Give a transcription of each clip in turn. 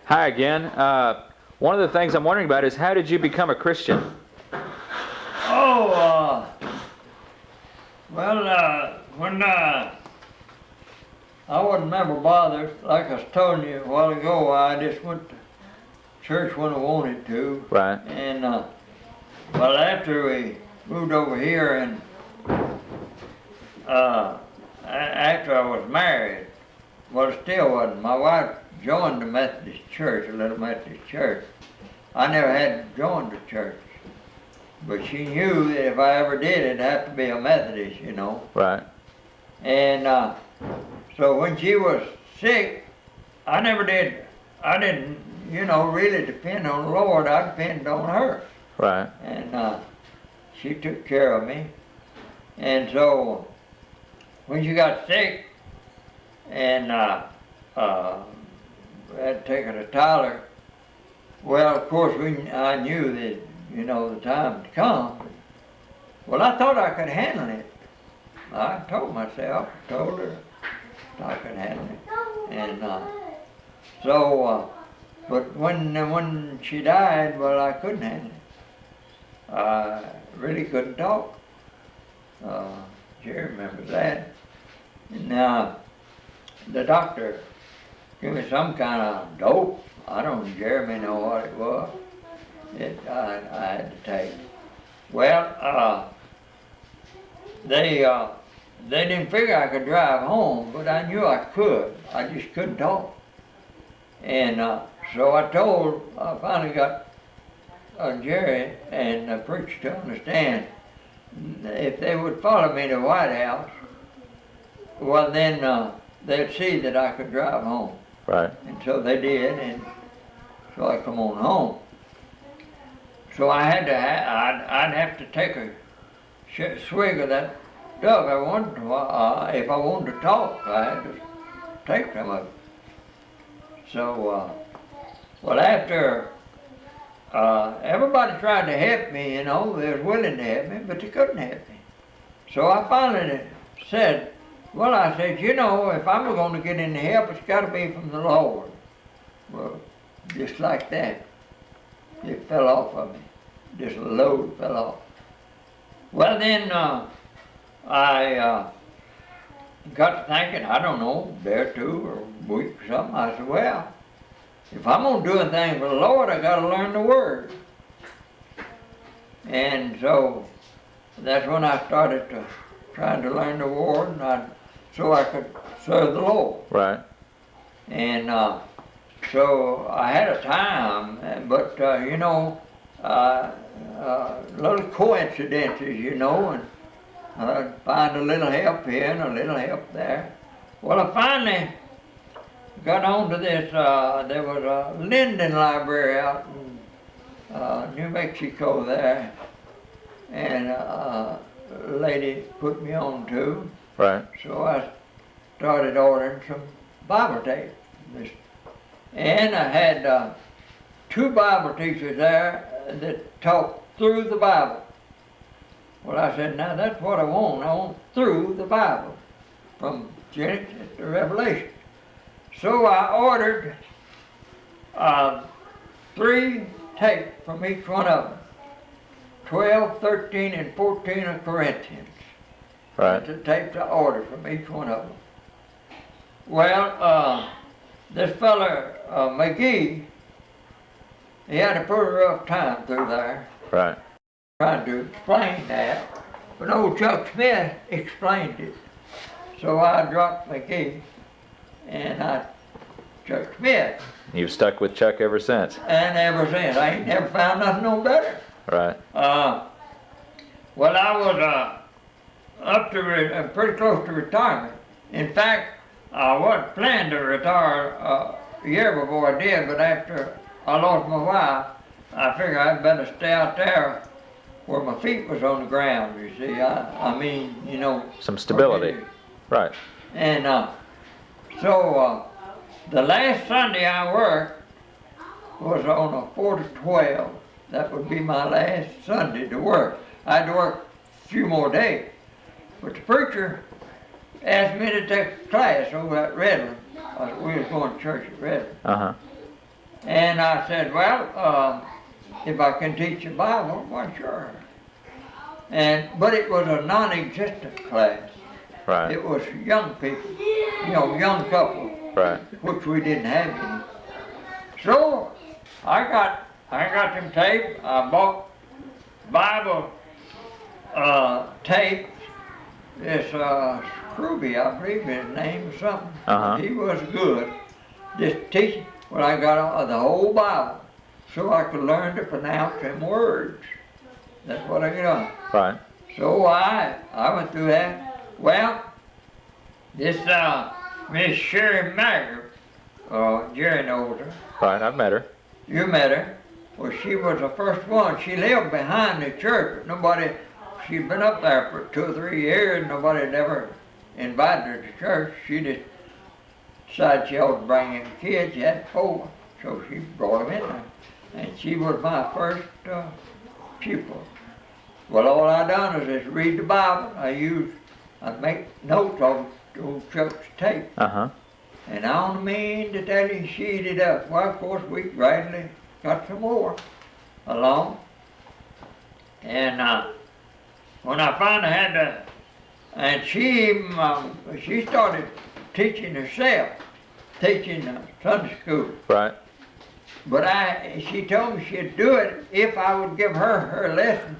Hi again. One of the things I'm wondering about is how did you become a Christian? Oh, when I wasn't never bothered, like I was telling you a while ago, I just went to church when I wanted to. Right. And, well, after we moved over here and after I was married, well, it still wasn't. My wife joined the Methodist church, a little Methodist church. I never had joined the church. But she knew that if I ever did, it'd have to be a Methodist, you know. Right. And so when she was sick, I didn't, you know, really depend on the Lord. I depended on her. Right. And she took care of me. And so when she got sick and I had taken her to Tyler, well, of course, I knew that, you know, the time had come. Well, I thought I could handle it. I told told her I could handle it. And but when she died, well, I couldn't handle it. I really couldn't talk. Jerry remembers that. And the doctor gave me some kind of dope. I don't Jeremy know what it was. I had to take. Well, they didn't figure I could drive home, but I knew I could. I just couldn't talk. And so I finally got Jerry and the preacher to understand if they would follow me to the White House, well then they'd see that I could drive home. Right. And so they did, and so I come on home. So I had to, I'd have to take a swig of that stuff. If I wanted to talk, I had to take some of it. So, well, after everybody tried to help me, you know, they was willing to help me, but they couldn't help me. So I finally said, well, I said, you know, if I'm going to get any help, it's got to be from the Lord. Well, just like that. It fell off of me. Just a load fell off. Well, then I got to thinking, I don't know, a day or two or a week or something. I said, well, if I'm going to do anything for the Lord, I got to learn the Word. And so that's when I started trying to learn the Word, so I could serve the Lord. Right. And so I had a time, but you know, little coincidences, you know, and I'd find a little help here and a little help there. Well, I finally got on to this, there was a Linden Library out in New Mexico there, and a lady put me on to. Right. So I started ordering some Bible tapes. And I had two Bible teachers there that taught through the Bible. Well, I said, now that's what I want. I want through the Bible, from Genesis to Revelation. So I ordered 3 tapes from each one of them. 12, 13, and 14 of Corinthians. Right. That's the tapes I ordered from each one of them. Well, this fella, McGee, he had a pretty rough time through there. Right. Trying to explain that. But old Chuck Smith explained it. So I dropped McGee and Chuck Smith. You've stuck with Chuck ever since. And ever since. I ain't never found nothing no better. Right. Well, I was up to pretty close to retirement. In fact, I was planning to retire a year before I did, but after I lost my wife, I figured I'd better stay out there where my feet was on the ground, you see. I mean, you know. Some stability. Right. And so the last Sunday I worked was on a 4 to 12. That would be my last Sunday to work. I had to work a few more days. But the preacher asked me to take a class over at Redland. We was going to church at Redland. Uh-huh. And I said, well, if I can teach the Bible, why sure. But it was a non-existent class. Right. It was young people, young couples, Right. which we didn't have any. So I got them tapes. I bought Bible tapes. This Scrooby, I believe his name or something. Uh-huh. He was good. Just teaching. Well, I got the whole Bible, so I could learn to pronounce them words. That's what I got. Right. So I went through that. Well, this Miss Sherry Maggard, Jerry knows her. Right. I've met her. You met her. Well, she was the first one. She lived behind the church, but she'd been up there for 2 or 3 years. Nobody had ever invited her to church. She just decided she ought to bring in kids. She had 4, so she brought them in there. And she was my first pupil. Well, all I done is just read the Bible. I'd make notes on old Chuck's tape. Uh-huh. And I don't mean to tell you, she ate it up. Well, of course, we gradually got some more along. And when I finally had to, and she started teaching herself, teaching Sunday school. Right. But she told me she'd do it if I would give her lesson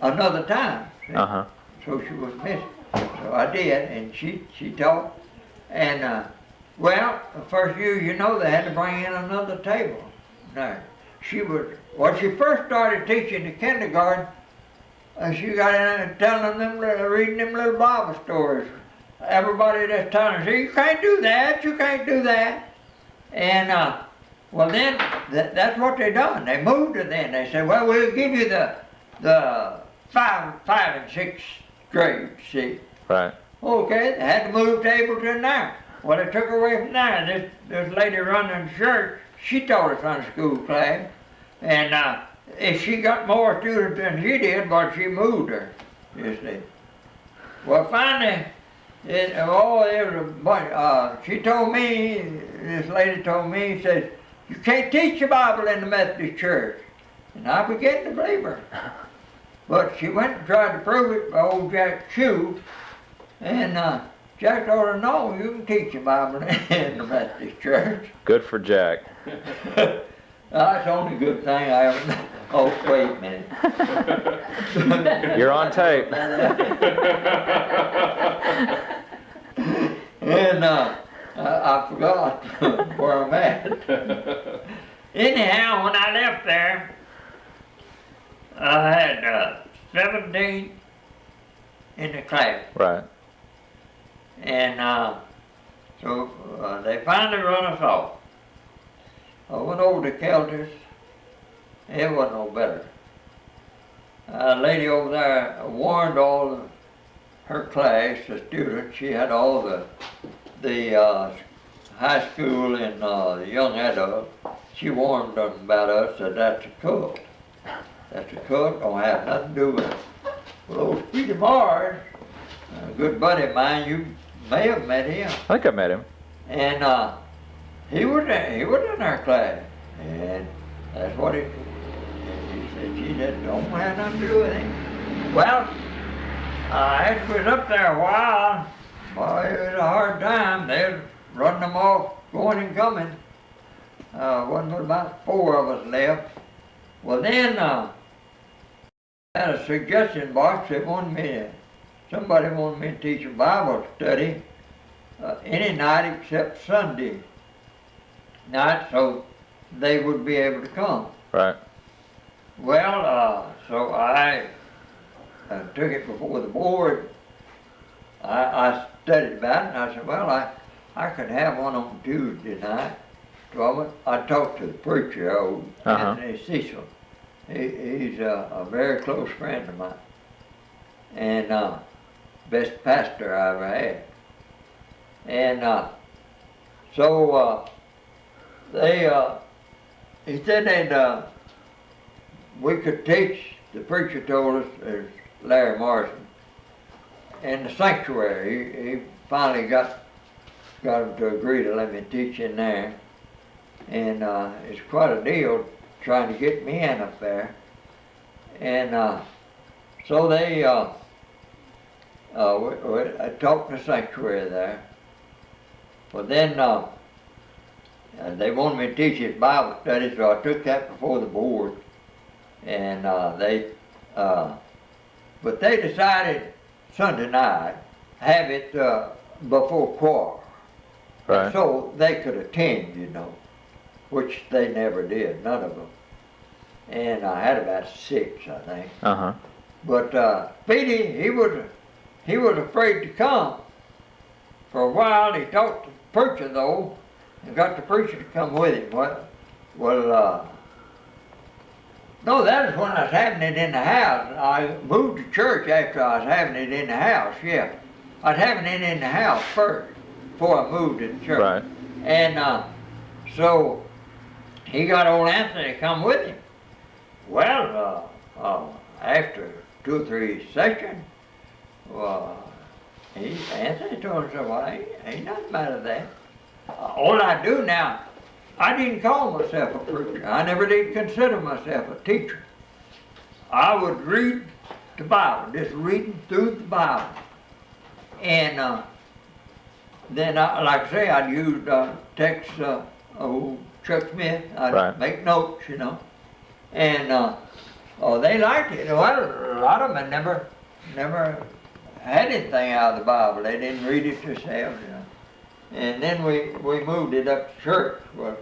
another time. Uh-huh. So she was missing. So I did, and she taught. And well, the first year, they had to bring in another table. Now, when she first started teaching the kindergarten, she got in and telling them, reading them little Bible stories. Everybody just telling her, you can't do that, you can't do that. And well, then that's what they done. They moved her then. They said, well, we'll give you the 5 and 6 grade, see. Right. Okay, they had to move tables in there. Well, they took her away from there. This lady running the church, she taught a Sunday school class. And if she got more students than she did, but she moved her, you see. Well, finally, there was a bunch. She told me, this lady told me, said, you can't teach the Bible in the Methodist church. And I began to believe her. But she went and tried to prove it by old Jack Chew. And Jack told her, no, you can teach the Bible in the Methodist church. Good for Jack. That's the only good thing I ever done. Oh, wait a minute. You're on tape. And I forgot where I'm at. Anyhow, when I left there, I had 17 in the class. Right. And so they finally run us off. I went over to Kelter's. It wasn't no better. A lady over there warned all of her class, the students. She had all the high school and the young adult. She warned them about us that that's a cult. That's a cult, don't have nothing to do with it. Well, old Peter Mars, a good buddy of mine, you may have met him. I think I met him. And he was in our class, and that's what he said. She said, don't have nothing to do with him. Well, as we was up there a while, boy, it was a hard time. They was running them off, going and coming. Wasn't but about 4 of us left. Well, then I had a suggestion box. Somebody wanted me to teach a Bible study any night except Sunday night, so they would be able to come. Right. Well, so I took it before the board. I studied about it, and I said, well, I could have one on Tuesday night. So I talked to the preacher, old Anthony Cecil. He's a very close friend of mine, and best pastor I ever had. And so he said we could teach. The preacher told us, Larry Morrison, in the sanctuary. He finally got him to agree to let me teach in there. and it's quite a deal trying to get me in up there. And so they I taught in the sanctuary there. But then they wanted me to teach this Bible study, so I took that before the board. And but they decided Sunday night have it before choir, Right. so they could attend, you know, which they never did, none of them. And I had about 6, I think. Uh-huh. But Speedy, he was afraid to come. For a while, he talked to the preacher though, and got the preacher to come with him. No, that was when I was having it in the house. I moved to church after I was having it in the house, yeah. I was having it in the house first, before I moved to the church. Right. And so he got old Anthony to come with him. Well, after 2 or 3 sessions, Anthony told us, well, ain't nothing about that. All I do now, I didn't call myself a preacher. I never did consider myself a teacher. I would read the Bible, just reading through the Bible. And then, like I say, I'd use text old Chuck Smith. I'd Right. make notes, you know. And they liked it. Well, a lot of them had never had anything out of the Bible. They didn't read it themselves, you know. And then we moved it up to church. Well,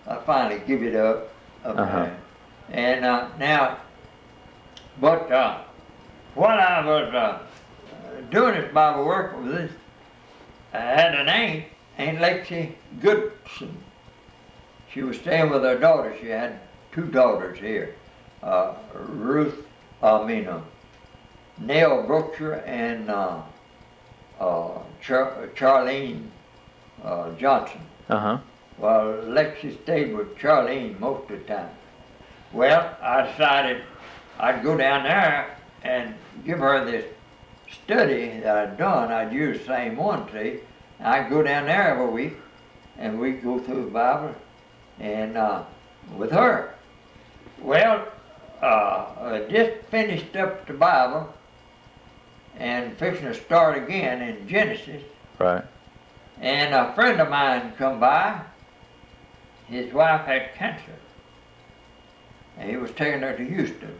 I finally give it up there. And now, but while I was doing this Bible work with this, I had an Aunt Lexi Goodson. She was staying with her daughter. She had 2 daughters here, Nell Brookshire and Charlene Johnson. Uh-huh. Well, Lexi stayed with Charlene most of the time. Well, I decided I'd go down there and give her this study that I'd done. I'd use the same one, see. I'd go down there every week, and we'd go through the Bible and with her. Well, I just finished up the Bible and fixing to start again in Genesis. Right. And a friend of mine come by. His wife had cancer. And he was taking her to Houston.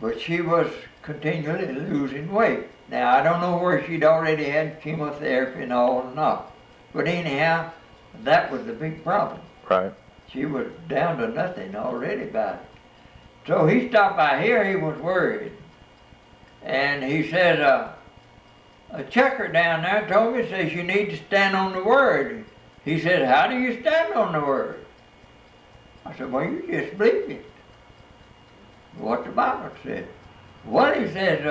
But she was continually losing weight. Now, I don't know where she'd already had chemotherapy and all or not. But anyhow, that was the big problem. Right. She was down to nothing already about it. So he stopped by here, he was worried. And he said, a checker down there told me, says you need to stand on the Word. He said, how do you stand on the Word? I said, well, you just believe it. What the Bible said. Well, he says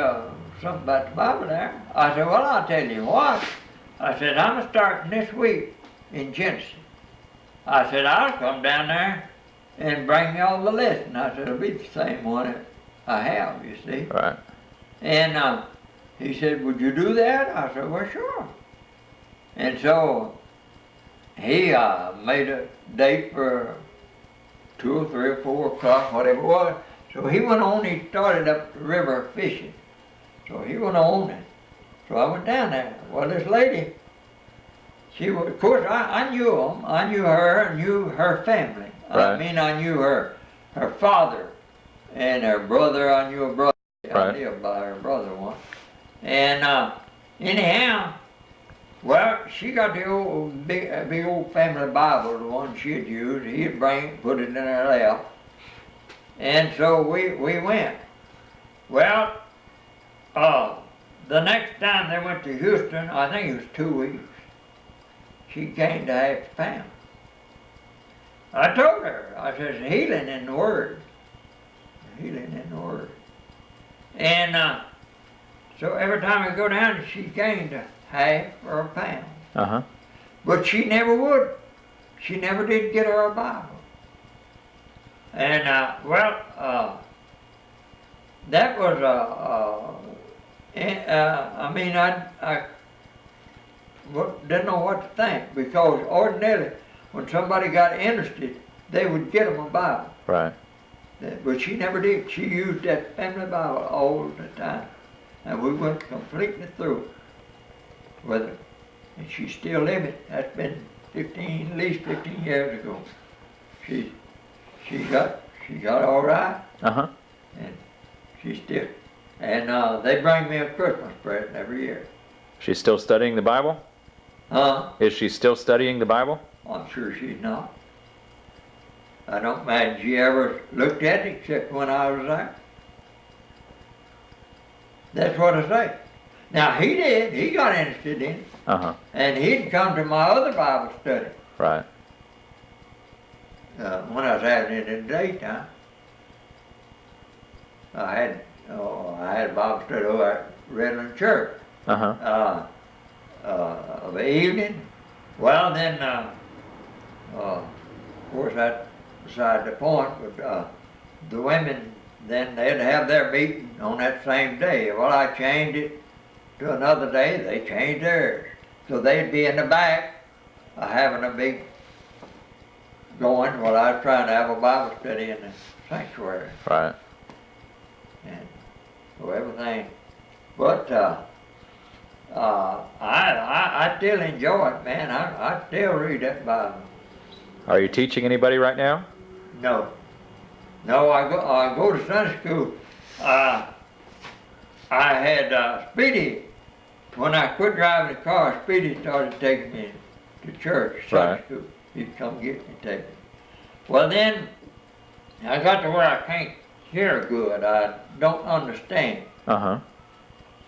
something about the Bible there. I said, well, I'll tell you what. I said, I'm starting this week in Genesis. I said, I'll come down there and bring y'all the lesson. I said, it'll be the same one that I have, you see. Right. And he said, would you do that? I said, well, sure. And so he made a date for 2 or 3 or 4 o'clock, whatever it was. So he went on, he started up the river fishing. So he went on, and so I went down there. Well, this lady, she was, of course, I knew them. I knew her, I knew her family. Right. I mean, I knew her father and her brother. I knew her brother. Right. I lived by her brother once. And anyhow, well, she got the old big old family Bible, the one she'd used. He'd bring it, put it in her lap. And so we went. Well, the next time they went to Houston, I think it was 2 weeks, she gained a half pound. I told her, I said, healing in the Word. Healing in the Word. And so every time I go down, she gained a half or a pound. Uh-huh. But she never would. She never did get her a Bible. And that was I mean, I didn't know what to think, because ordinarily when somebody got interested, they would get them a Bible. Right. But she never did. She used that family Bible all the time. And we went completely through with her. And she's still living. That's been at least 15 years ago. She got all right. Uh-huh. And she still, and they bring me a Christmas present every year. She's still studying the Bible? Huh? Is she still studying the Bible? I'm sure she's not. I don't imagine she ever looked at it except when I was there. That's what I say. Now he did. He got interested in it. Uh-huh. And he'd come to my other Bible study Right. when I was having it in the daytime. I had a Bible study over at Redland Church. Uh-huh. Of the evening. Well, then, of course, that's beside the point, but the women, then they'd have their meeting on that same day. Well, I changed it to another day. They changed theirs. So they'd be in the back having a big going while I was trying to have a Bible study in the sanctuary. Right. And so everything. But I still enjoy it, man. I still read that Bible. Are you teaching anybody right now? No. No, I go to Sunday school. I had Speedy, when I quit driving the car, Speedy started taking me to church, Sunday school. He'd come get me, take me. Well then, I got to where I can't hear good. I don't understand. Uh-huh.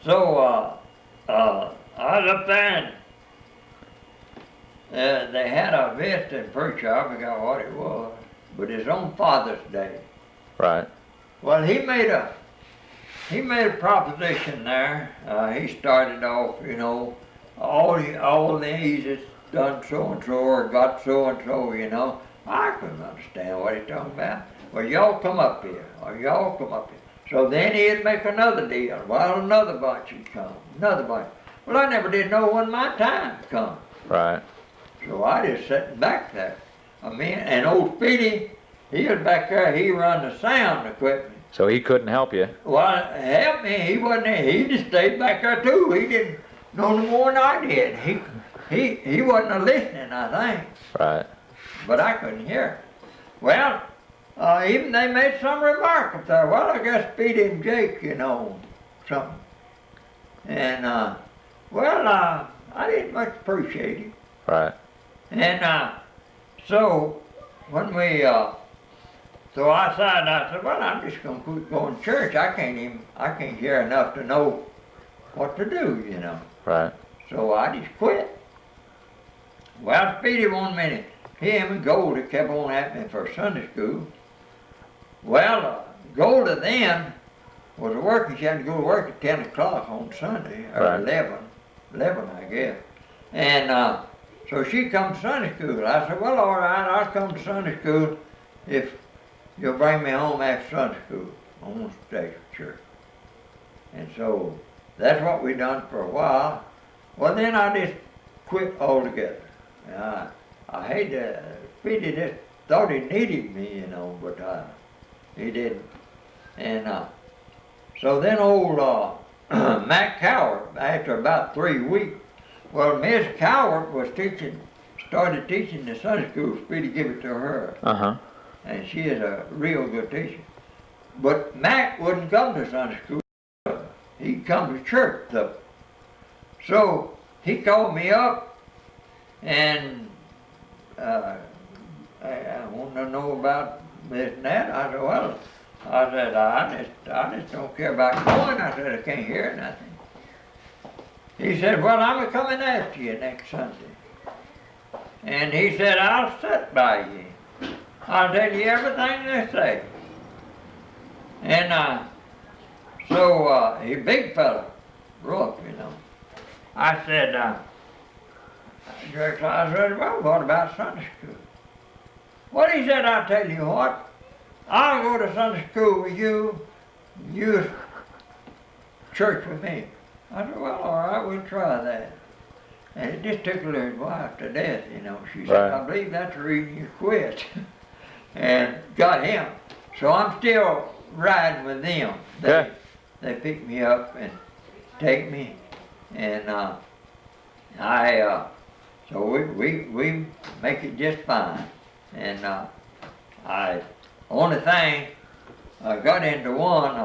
So, I was up there and they had a visiting preacher, I forgot what it was, but it's on Father's Day. Right. Well, he made a proposition there. He started off, you know, all these has done so and so or got so and so, you know. I couldn't understand what he's talking about. Well, y'all come up here, or y'all come up here. So then he'd make another deal. Well, another bunch would come, another bunch. Well, I never did know when my time come. Right. So I just sat back there. I mean, and old Speedy, he was back there, he run the sound equipment. So he couldn't help you? Well, help me, he wasn't there. He just stayed back there too. He didn't know no more than I did. He wasn't listening, I think. Right. But I couldn't hear. Well, even they made some remark up there. Well, I guess Speedy and Jake, you know, something. And, well, I didn't much appreciate it. Right. And so when we, so I said, well, I'm just going to quit going to church. I can't hear enough to know what to do, you know. Right. So I just quit. Well, Speedy one minute, him and Golda kept on at me for Sunday school. Well, Golda then was working. She had to go to work at 10 o'clock on Sunday, or Right. 11, I guess. And so she come to Sunday school. I said, well, all right, I'll come to Sunday school if you'll bring me home after Sunday school. I want to stay for church. And so that's what we done for a while. Well, then I just quit altogether. I hate to, Speedy just thought he needed me, you know, but he didn't. And so then old Matt Coward, after about 3 weeks, well, Miss Coward was started teaching the Sunday school. Speedy gave it to her. Uh-huh. And she is a real good teacher. But Matt wouldn't come to Sunday school. He'd come to church, though. So he called me up, and I wanted to know about this and that. I said, well, I just don't care about going. I said, I can't hear nothing. He said, well, I'm coming after you next Sunday. And he said, I'll sit by you. I'll tell you everything they say. And so he's a big fella, rough, you know. I said, well, what about Sunday school? Well, he said, I'll tell you what, I'll go to Sunday school with you, you church with me. I said, well, all right, we'll try that. And it just tickled his wife to death, you know. She said, Right. I believe that's the reason you quit. And got him. So I'm still riding with them. Yeah. They pick me up and take me. And so we make it just fine. And only thing, I got into one,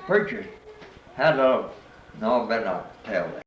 preacher had a little, no, I better not tell that.